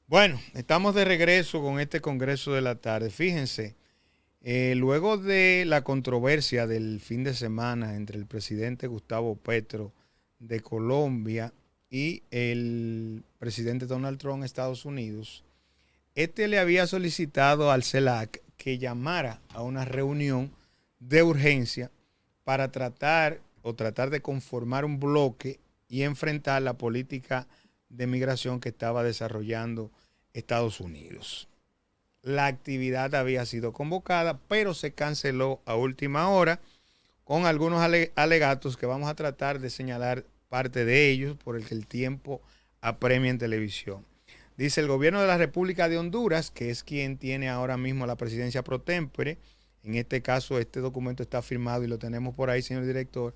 Bueno, estamos de regreso con este Congreso de la tarde. Fíjense, luego de la controversia del fin de semana entre el presidente Gustavo Petro de Colombia y el presidente Donald Trump de Estados Unidos, este le había solicitado al CELAC que llamara a una reunión de urgencia para tratar de conformar un bloque y enfrentar la política de migración que estaba desarrollando Estados Unidos. La actividad había sido convocada, pero se canceló a última hora con algunos alegatos que vamos a tratar de señalar parte de ellos por el que el tiempo apremia en televisión. Dice el gobierno de la República de Honduras, que es quien tiene ahora mismo la presidencia pro tempore. En este caso, este documento está firmado y lo tenemos por ahí, señor director,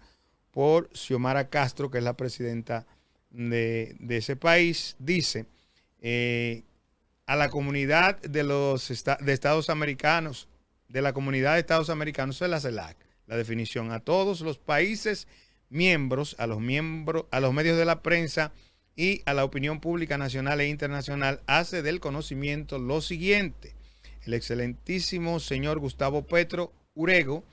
por Xiomara Castro, que es la presidenta de ese país. Dice a la comunidad de Estados americanos, de la comunidad de Estados americanos, es la CELAC, la definición, a todos los países miembros, a los medios de la prensa y a la opinión pública nacional e internacional, hace del conocimiento lo siguiente: el excelentísimo señor Gustavo Petro Urrego,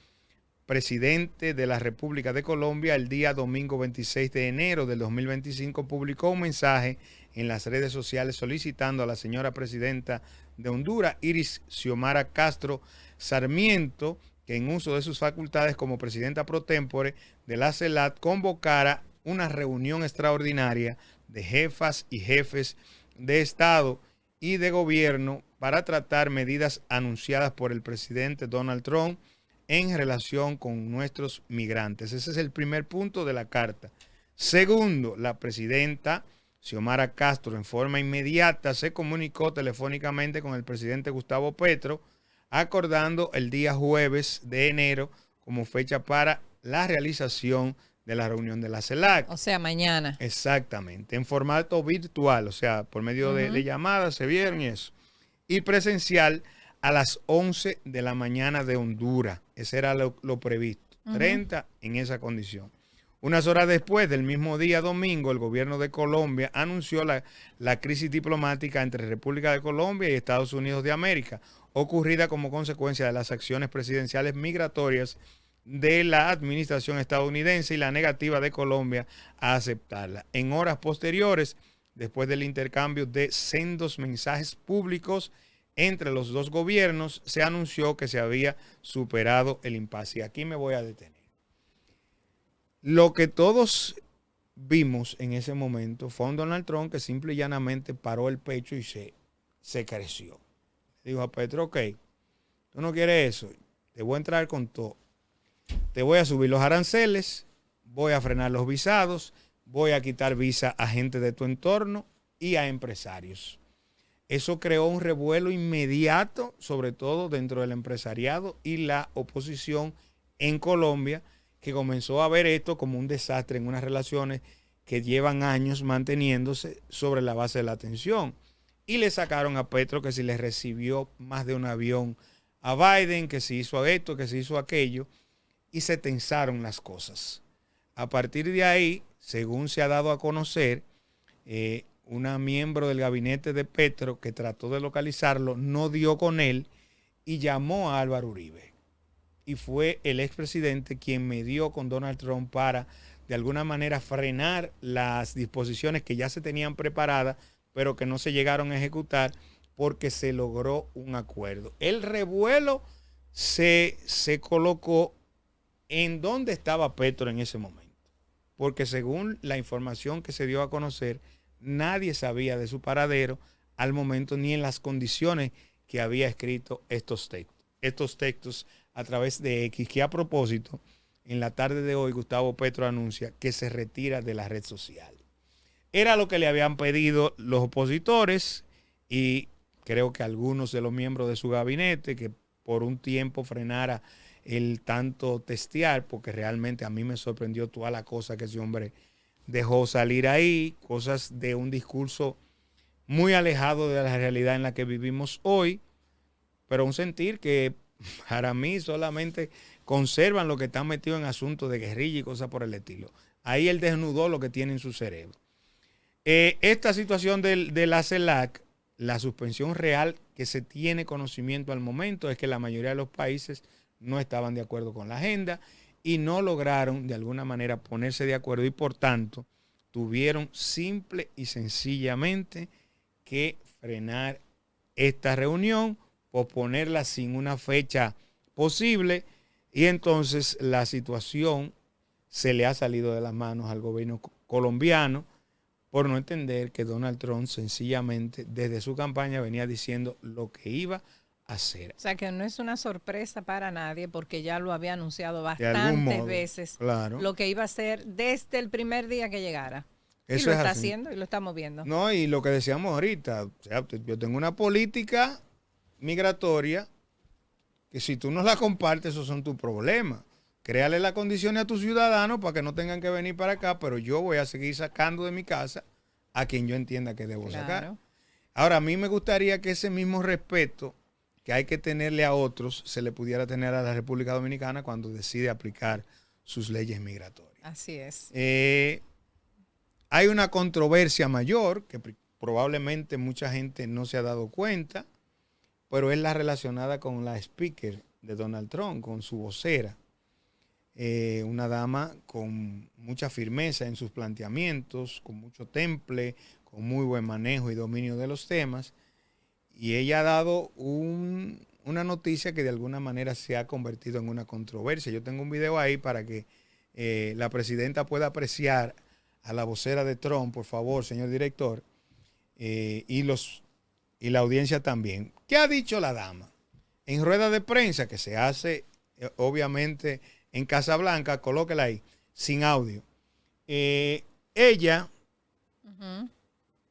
presidente de la República de Colombia, el día domingo 26 de enero del 2025, publicó un mensaje en las redes sociales solicitando a la señora presidenta de Honduras, Iris Xiomara Castro Sarmiento, que en uso de sus facultades como presidenta pro tempore de la CELAC convocara una reunión extraordinaria de jefas y jefes de Estado y de gobierno para tratar medidas anunciadas por el presidente Donald Trump en relación con nuestros migrantes. Ese es el primer punto de la carta. Segundo, la presidenta Xiomara Castro en forma inmediata se comunicó telefónicamente con el presidente Gustavo Petro, acordando el día jueves de enero como fecha para la realización de la reunión de la CELAC. O sea, mañana. Exactamente, en formato virtual, o sea, por medio de llamadas se vieron y eso. Y presencial a las 11 de la mañana de Honduras. Ese era lo previsto. 30 en esa condición. Unas horas después del mismo día domingo, el gobierno de Colombia anunció la crisis diplomática entre República de Colombia y Estados Unidos de América, ocurrida como consecuencia de las acciones presidenciales migratorias de la administración estadounidense y la negativa de Colombia a aceptarla. En horas posteriores, después del intercambio de sendos mensajes públicos entre los dos gobiernos, se anunció que se había superado el impasse. Y aquí me voy a detener. Lo que todos vimos en ese momento fue un Donald Trump que simple y llanamente paró el pecho y se creció. Dijo a Petro: ok, tú no quieres eso, te voy a entrar con todo. Te voy a subir los aranceles, voy a frenar los visados, voy a quitar visa a gente de tu entorno y a empresarios. Eso creó un revuelo inmediato, sobre todo dentro del empresariado y la oposición en Colombia, que comenzó a ver esto como un desastre en unas relaciones que llevan años manteniéndose sobre la base de la tensión. Y le sacaron a Petro que si le recibió más de un avión a Biden, que si hizo esto, que si hizo aquello, y se tensaron las cosas. A partir de ahí, según se ha dado a conocer, una miembro del gabinete de Petro que trató de localizarlo no dio con él y llamó a Álvaro Uribe. Y fue el expresidente quien medió con Donald Trump para, de alguna manera, frenar las disposiciones que ya se tenían preparadas, pero que no se llegaron a ejecutar porque se logró un acuerdo. El revuelo se colocó en donde estaba Petro en ese momento, porque según la información que se dio a conocer, nadie sabía de su paradero al momento ni en las condiciones que había escrito estos textos a través de X, que a propósito, en la tarde de hoy Gustavo Petro anuncia que se retira de la red social. Era lo que le habían pedido los opositores y creo que algunos de los miembros de su gabinete, que por un tiempo frenara el tanto testear, porque realmente a mí me sorprendió toda la cosa que ese hombre dejó salir ahí, cosas de un discurso muy alejado de la realidad en la que vivimos hoy, pero un sentir que para mí solamente conservan lo que están metidos en asuntos de guerrilla y cosas por el estilo. Ahí él desnudó lo que tiene en su cerebro. Esta situación de la CELAC la suspensión real que se tiene conocimiento al momento es que la mayoría de los países no estaban de acuerdo con la agenda y no lograron de alguna manera ponerse de acuerdo y por tanto tuvieron simple y sencillamente que frenar esta reunión, posponerla sin una fecha posible y entonces la situación se le ha salido de las manos al gobierno colombiano por no entender que Donald Trump sencillamente desde su campaña venía diciendo lo que iba a hacer. O sea que no es una sorpresa para nadie porque ya lo había anunciado De algún bastantes modo, veces claro. lo que iba a hacer desde el primer día que llegara. Eso y lo es está así. haciendo y lo estamos viendo. No, y lo que decíamos ahorita, o sea, yo tengo una política migratoria que si tú no la compartes, esos son tus problemas. Créale las condiciones a tus ciudadanos para que no tengan que venir para acá, pero yo voy a seguir sacando de mi casa a quien yo entienda que debo sacar. Ahora, a mí me gustaría que ese mismo respeto que hay que tenerle a otros se le pudiera tener a la República Dominicana cuando decide aplicar sus leyes migratorias. Así es. Hay una controversia mayor que probablemente mucha gente no se ha dado cuenta, pero es la relacionada con la speaker de Donald Trump, con su vocera. Una dama con mucha firmeza en sus planteamientos, con mucho temple, con muy buen manejo y dominio de los temas. Y ella ha dado una noticia que de alguna manera se ha convertido en una controversia. Yo tengo un video ahí para que la presidenta pueda apreciar a la vocera de Trump, por favor, señor director, y la audiencia también. ¿Qué ha dicho la dama? En rueda de prensa que se hace, obviamente, en Casa Blanca, colóquela ahí, sin audio. Ella,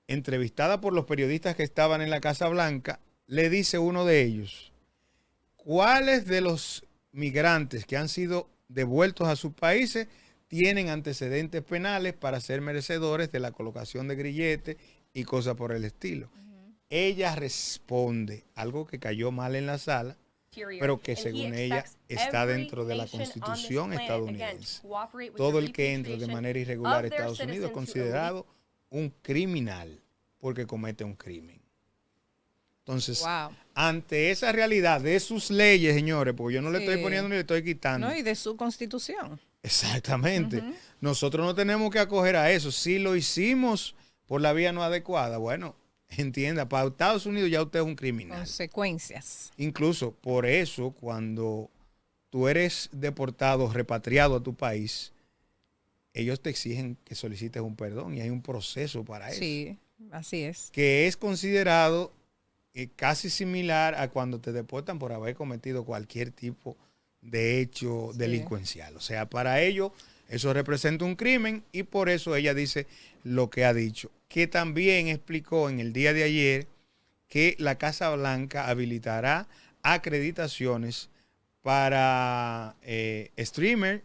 entrevistada por los periodistas que estaban en la Casa Blanca, le dice a uno de ellos, ¿cuáles de los migrantes que han sido devueltos a sus países tienen antecedentes penales para ser merecedores de la colocación de grilletes y cosas por el estilo? Ella responde algo que cayó mal en la sala, pero que según ella está dentro de la Constitución estadounidense. Todo el que entre de manera irregular a Estados Unidos es considerado un criminal porque comete un crimen. Entonces, ante esa realidad de sus leyes, señores, porque yo no le estoy poniendo ni le estoy quitando. No, y de su Constitución. Exactamente. Nosotros no tenemos que acoger a eso. Si lo hicimos por la vía no adecuada, bueno, entienda, para Estados Unidos ya usted es un criminal. Consecuencias. Incluso por eso, cuando tú eres deportado, repatriado a tu país, ellos te exigen que solicites un perdón y hay un proceso para eso. Sí, así es. Que es considerado casi similar a cuando te deportan por haber cometido cualquier tipo de hecho delincuencial. O sea, para ellos eso representa un crimen y por eso ella dice lo que ha dicho. Que también explicó en el día de ayer que la Casa Blanca habilitará acreditaciones para streamers,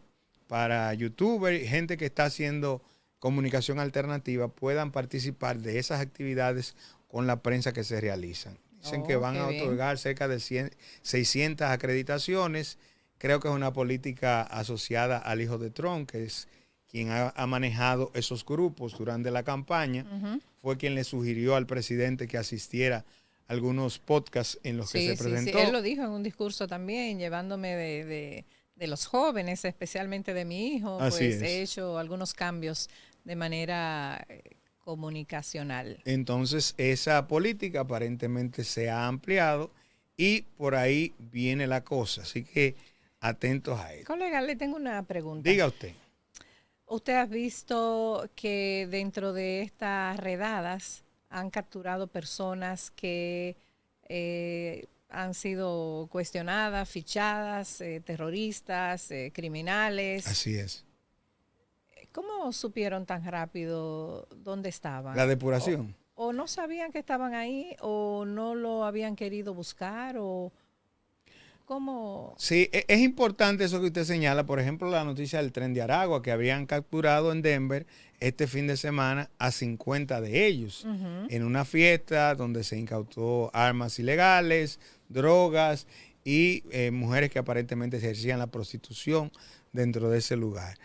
para youtubers, gente que está haciendo comunicación alternativa, puedan participar de esas actividades con la prensa que se realizan. Dicen que van a otorgar cerca de 600 acreditaciones. Creo que es una política asociada al hijo de Trump, que es quien ha manejado esos grupos durante la campaña. Fue quien le sugirió al presidente que asistiera a algunos podcasts en los que se presentó. Sí. Él lo dijo en un discurso también, llevándome de los jóvenes, especialmente de mi hijo. Así pues es. he hecho algunos cambios de manera comunicacional. Entonces, esa política aparentemente se ha ampliado y por ahí viene la cosa. Así que atentos a ello. Colega, le tengo una pregunta. Diga usted. ¿Usted ha visto que dentro de estas redadas han capturado personas que han sido cuestionadas, fichadas, terroristas, criminales? Así es. ¿Cómo supieron tan rápido dónde estaban? La depuración. O no sabían que estaban ahí, o no lo habían querido buscar, o cómo. Sí, es importante eso que usted señala. Por ejemplo, la noticia del tren de Aragua, que habían capturado en Denver este fin de semana a 50 de ellos en una fiesta donde se incautó armas ilegales, drogas y mujeres que aparentemente ejercían la prostitución dentro de ese lugar.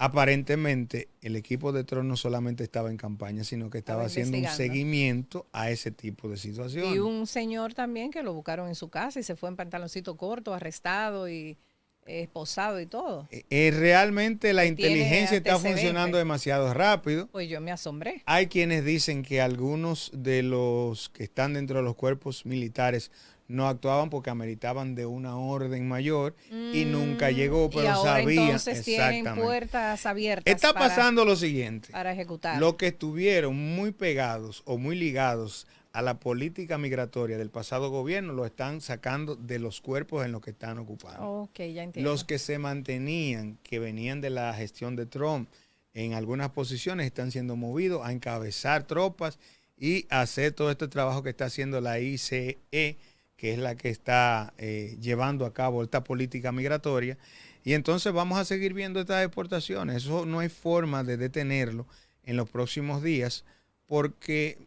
aparentemente el equipo de Trump no solamente estaba en campaña, sino que estaba haciendo un seguimiento a ese tipo de situaciones. Y un señor también que lo buscaron en su casa y se fue en pantaloncito corto, arrestado y esposado y todo. Realmente la inteligencia está funcionando demasiado rápido. Pues yo me asombré. Hay quienes dicen que algunos de los que están dentro de los cuerpos militares no actuaban porque ameritaban de una orden mayor y nunca llegó, pero y ahora sabían entonces tienen puertas abiertas. Está pasando lo siguiente. Para ejecutar. Los que estuvieron muy pegados o muy ligados a la política migratoria del pasado gobierno lo están sacando de los cuerpos en los que están ocupando. Ok, ya entiendo. Los que se mantenían, que venían de la gestión de Trump en algunas posiciones, están siendo movidos a encabezar tropas y a hacer todo este trabajo que está haciendo la ICE, que es la que está llevando a cabo esta política migratoria. Y entonces vamos a seguir viendo estas deportaciones. Eso no hay forma de detenerlo en los próximos días porque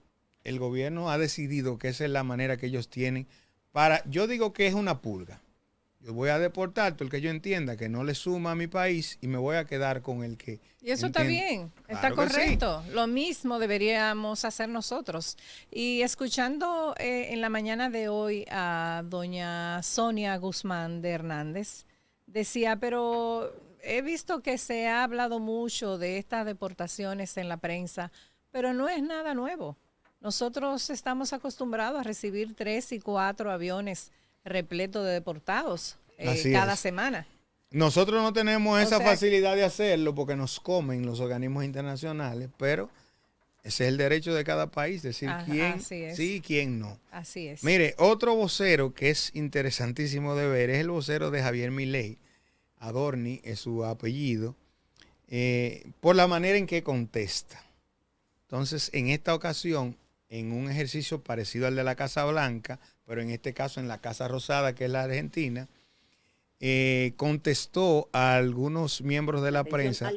el gobierno ha decidido que esa es la manera que ellos tienen para, yo digo que es una pulga. Yo voy a deportar todo el que yo entienda que no le suma a mi país y me voy a quedar con el que... Y eso está bien, está correcto. Sí. Lo mismo deberíamos hacer nosotros. Y escuchando en la mañana de hoy a doña Sonia Guzmán de Hernández, decía, pero he visto que se ha hablado mucho de estas deportaciones en la prensa, pero no es nada nuevo. Nosotros estamos acostumbrados a recibir 3 y 4 aviones repletos de deportados cada semana. Nosotros no tenemos esa facilidad de hacerlo porque nos comen los organismos internacionales, pero ese es el derecho de cada país, decir quién sí y quién no. Así es. Mire, otro vocero que es interesantísimo de ver es el vocero de Javier Milei, Adorni es su apellido, por la manera en que contesta. Entonces, en esta ocasión, en un ejercicio parecido al de la Casa Blanca, pero en este caso en la Casa Rosada, que es la Argentina, contestó a algunos miembros de la prensa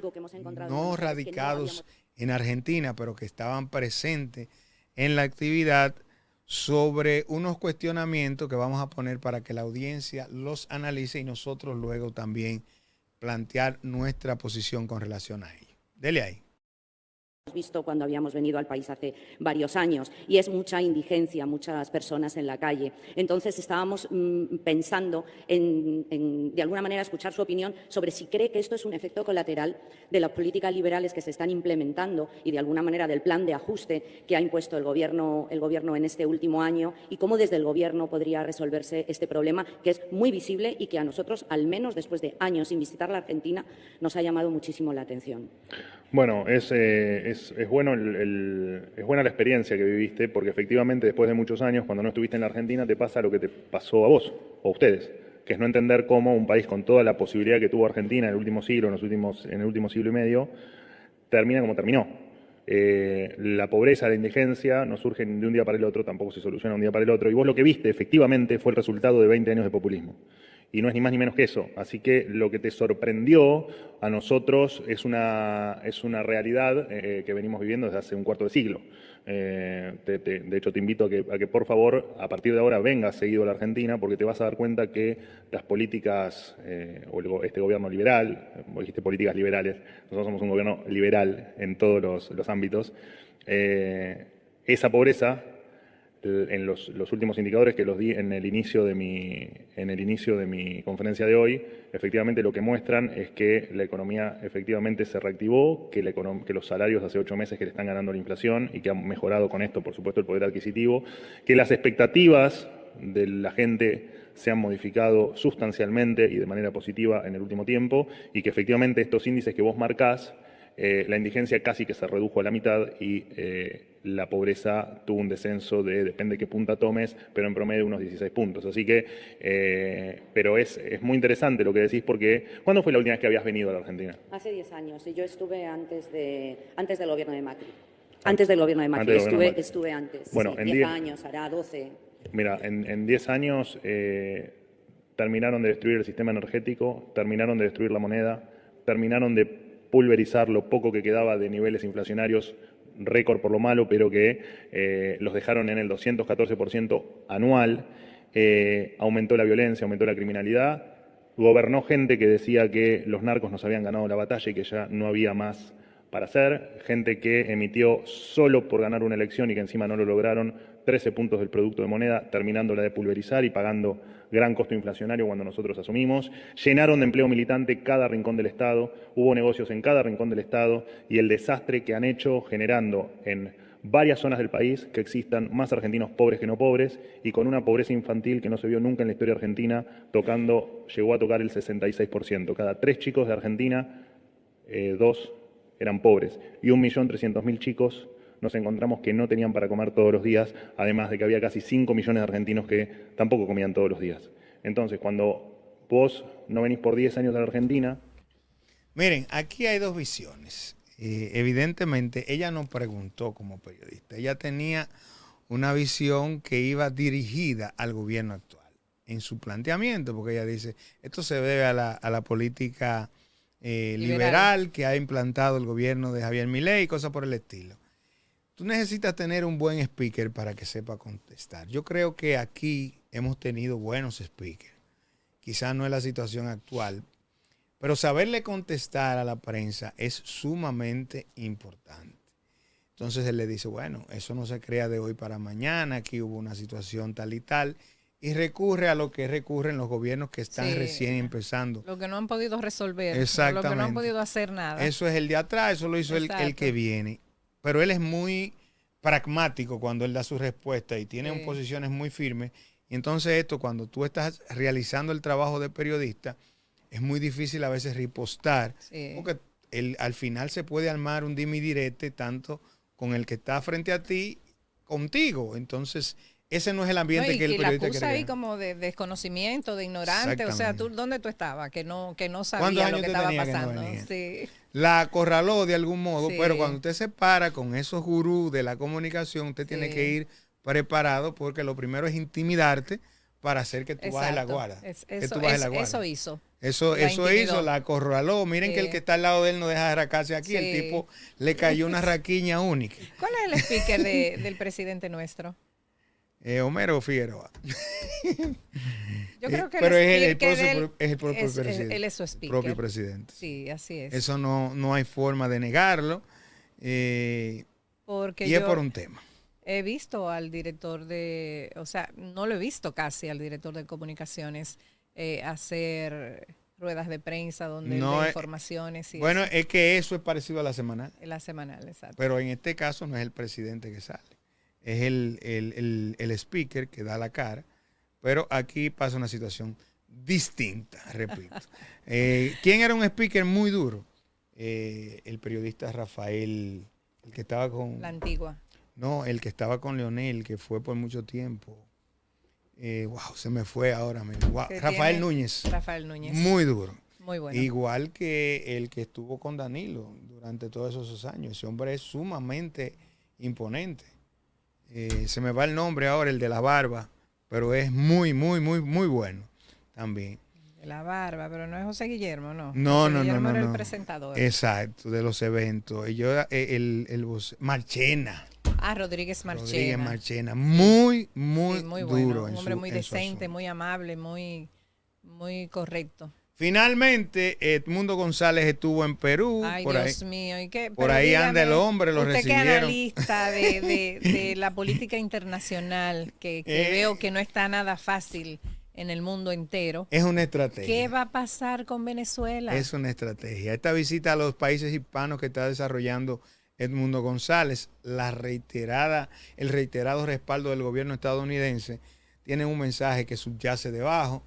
no radicados en Argentina, pero que estaban presentes en la actividad sobre unos cuestionamientos que vamos a poner para que la audiencia los analice y nosotros luego también plantear nuestra posición con relación a ello. Dele ahí. Visto cuando habíamos venido al país hace varios años y es mucha indigencia, muchas personas en la calle. Entonces estábamos pensando en de alguna manera escuchar su opinión sobre si cree que esto es un efecto colateral de las políticas liberales que se están implementando y de alguna manera del plan de ajuste que ha impuesto el gobierno en este último año y cómo desde el gobierno podría resolverse este problema que es muy visible y que a nosotros, al menos después de años sin visitar la Argentina, nos ha llamado muchísimo la atención. Bueno, es buena la experiencia que viviste, porque efectivamente después de muchos años, cuando no estuviste en la Argentina, te pasa lo que te pasó a vos, o a ustedes, que es no entender cómo un país con toda la posibilidad que tuvo Argentina en el último siglo, en el último siglo y medio, termina como terminó. La pobreza, la indigencia no surgen de un día para el otro, tampoco se soluciona de un día para el otro, y vos lo que viste efectivamente fue el resultado de 20 años de populismo. Y no es ni más ni menos que eso. Así que lo que te sorprendió a nosotros es una realidad que venimos viviendo desde hace un cuarto de siglo. De hecho, te invito a que por favor, a partir de ahora, vengas seguido a la Argentina, porque te vas a dar cuenta que las políticas, este gobierno liberal, vos dijiste políticas liberales, nosotros somos un gobierno liberal en todos los ámbitos, esa pobreza, en los últimos indicadores que los di en el inicio de mi conferencia de hoy, efectivamente lo que muestran es que la economía efectivamente se reactivó, que los salarios hace 8 meses que le están ganando la inflación y que han mejorado con esto, por supuesto, el poder adquisitivo, que las expectativas de la gente se han modificado sustancialmente y de manera positiva en el último tiempo y que efectivamente estos índices que vos marcás, la indigencia casi que se redujo a la mitad y la pobreza tuvo un descenso de, depende de qué punta tomes, pero en promedio unos 16 puntos. Así que, pero es muy interesante lo que decís porque, ¿cuándo fue la última vez que habías venido a la Argentina? Hace 10 años y yo estuve antes del gobierno de Macri. Antes del gobierno de Macri, estuve antes. Bueno, sí, 10 años, hará 12. Mira, en 10 años terminaron de destruir el sistema energético, terminaron de destruir la moneda, terminaron de pulverizar lo poco que quedaba de niveles inflacionarios, récord por lo malo, pero que los dejaron en el 214% anual, aumentó la violencia, aumentó la criminalidad, gobernó gente que decía que los narcos nos habían ganado la batalla y que ya no había más para hacer, gente que emitió solo por ganar una elección y que encima no lo lograron 13 puntos del producto de moneda, terminándola de pulverizar y pagando gran costo inflacionario cuando nosotros asumimos. Llenaron de empleo militante cada rincón del Estado, hubo negocios en cada rincón del Estado y el desastre que han hecho generando en varias zonas del país que existan más argentinos pobres que no pobres y con una pobreza infantil que no se vio nunca en la historia argentina, llegó a tocar el 66%. Cada 3 chicos de Argentina, 2 eran pobres y 1.300.000 chicos nos encontramos que no tenían para comer todos los días, además de que había casi 5 millones de argentinos que tampoco comían todos los días. Entonces, cuando vos no venís por 10 años a la Argentina... Miren, aquí hay dos visiones. Evidentemente, ella no preguntó como periodista. Ella tenía una visión que iba dirigida al gobierno actual en su planteamiento, porque ella dice, esto se debe a la política liberal que ha implantado el gobierno de Javier Milei y cosas por el estilo. Tú necesitas tener un buen speaker para que sepa contestar. Yo creo que aquí hemos tenido buenos speakers. Quizás no es la situación actual, pero saberle contestar a la prensa es sumamente importante. Entonces él le dice, bueno, eso no se crea de hoy para mañana, aquí hubo una situación tal y tal, y recurre a lo que recurren los gobiernos que están recién empezando. Lo que no han podido resolver, exactamente, lo que no han podido hacer nada. Eso es el de atrás, eso lo hizo el que viene. Pero él es muy pragmático cuando él da su respuesta y tiene posiciones muy firmes. Y entonces esto, cuando tú estás realizando el trabajo de periodista, es muy difícil a veces ripostar, porque al final se puede armar un dime y direte tanto con el que está frente a ti, contigo. Entonces, ese no es el ambiente que el periodista quiere. Y la acusa ahí como de desconocimiento, de ignorante. O sea, ¿dónde tú estabas? Que no sabía lo que estaba pasando. Sí. La acorraló de algún modo, pero cuando usted se para con esos gurús de la comunicación, usted tiene que ir preparado, porque lo primero es intimidarte para hacer que tú bajes la guardia. Eso hizo. Eso hizo, la acorraló. Miren que el que está al lado de él no deja de arracarse aquí. El tipo le cayó una raquiña única. ¿Cuál es el speaker del presidente nuestro? Homero Figueroa. Yo creo que pero es el propio presidente. Él es su speaker. Propio presidente. Sí, así es. Eso no hay forma de negarlo. Porque y es por un tema. He visto al director no lo he visto casi al director de comunicaciones hacer ruedas de prensa donde da informaciones. Y bueno, es que eso es parecido a la semanal. La semanal, exacto. Pero en este caso no es el presidente que sale. Es el speaker que da la cara. Pero aquí pasa una situación distinta, repito. ¿Quién era un speaker muy duro? El periodista Rafael, el que estaba con... La Antigua. No, el que estaba con Leonel, que fue por mucho tiempo. Se me fue ahora mismo. Wow. Rafael Núñez. Rafael Núñez. Muy duro. Muy bueno. Igual que el que estuvo con Danilo durante todos esos años. Ese hombre es sumamente imponente. Se me va el nombre ahora, el de la barba, pero es muy, muy, muy, muy bueno también. De la barba, pero no es José Guillermo, ¿no? No, José no, Guillermo no, era no. el presentador. Exacto, de los eventos. Y yo, Marchena. Rodríguez Marchena. Rodríguez Marchena. Muy, muy, muy duro. Bueno. Un hombre muy decente, muy amable, muy correcto. Finalmente, Edmundo González estuvo en Perú. Ay, por Dios ahí, mío. ¿Y qué? Por ahí anda el hombre, lo recibieron. Usted que analista de la política internacional, que veo que no está nada fácil en el mundo entero. Es una estrategia. ¿Qué va a pasar con Venezuela? Es una estrategia. Esta visita a los países hispanos que está desarrollando Edmundo González, el reiterado respaldo del gobierno estadounidense, tiene un mensaje que subyace debajo.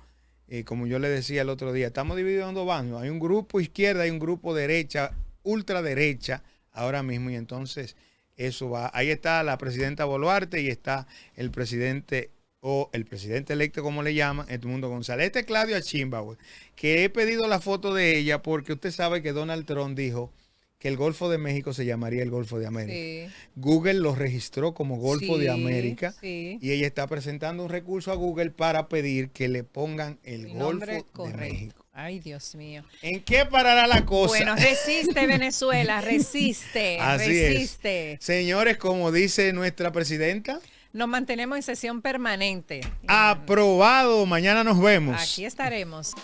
Como yo le decía el otro día, estamos divididos en dos bandos. Hay un grupo izquierda y un grupo derecha, ultraderecha, ahora mismo. Y entonces eso va. Ahí está la presidenta Boluarte y está el presidente electo, como le llaman, Edmundo González. Este es Claudia Sheinbaum, que he pedido la foto de ella porque usted sabe que Donald Trump dijo que el Golfo de México se llamaría el Golfo de América. Sí. Google lo registró como Golfo de América y ella está presentando un recurso a Google para pedir que le pongan el Golfo de México. Ay, Dios mío. ¿En qué parará la cosa? Bueno, resiste Venezuela, resiste. resiste. Señores, como dice nuestra presidenta, nos mantenemos en sesión permanente. Aprobado. Mañana nos vemos. Aquí estaremos.